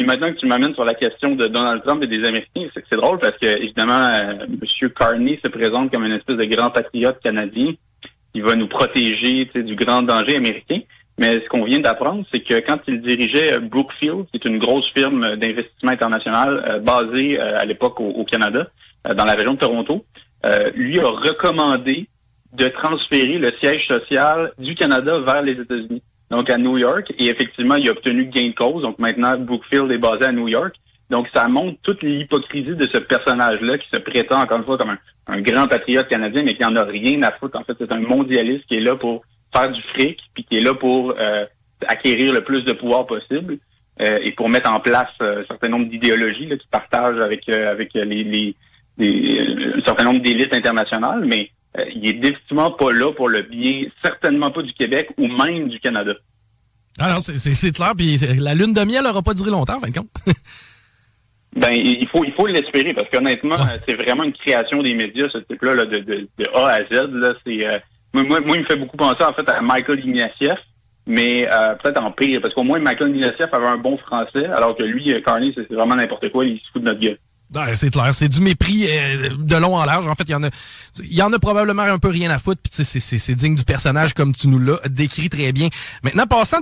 puis maintenant que tu m'amènes sur la question de Donald Trump et des Américains, c'est drôle parce que, évidemment, M. Carney se présente comme une espèce de grand patriote canadien qui va nous protéger du grand danger américain. Mais ce qu'on vient d'apprendre, c'est que quand il dirigeait Brookfield, qui est une grosse firme d'investissement international basée à l'époque au Canada, dans la région de Toronto, lui a recommandé de transférer le siège social du Canada vers les États-Unis, donc à New York. Et effectivement, il a obtenu gain de cause. Donc maintenant, Brookfield est basé à New York. Donc ça montre toute l'hypocrisie de ce personnage-là qui se prétend, encore une fois, comme un grand patriote canadien, mais qui en a rien à foutre. En fait, c'est un mondialiste qui est là pour faire du fric, puis qui est là pour acquérir le plus de pouvoir possible et pour mettre en place un certain nombre d'idéologies qu'il partage avec un certain nombre d'élites internationales, mais il est définitivement pas là pour le bien, certainement pas du Québec ou même du Canada. Alors, c'est clair, puis la lune de miel n'aura pas duré longtemps, en fin de compte. Ben, il faut l'espérer, parce qu'honnêtement, c'est vraiment une création des médias, ce type-là, là, de A à Z. Là, c'est moi, il me fait beaucoup penser en fait à Michael Ignatieff, mais peut-être en pire, parce qu'au moins Michael Ignatieff avait un bon français, alors que lui, Carney, c'est vraiment n'importe quoi, il se fout de notre gueule. Ouais, c'est clair, c'est du mépris de long en large. En fait, il y en a probablement un peu rien à foutre, puis c'est digne du personnage comme tu nous l'as décrit très bien. Maintenant, passant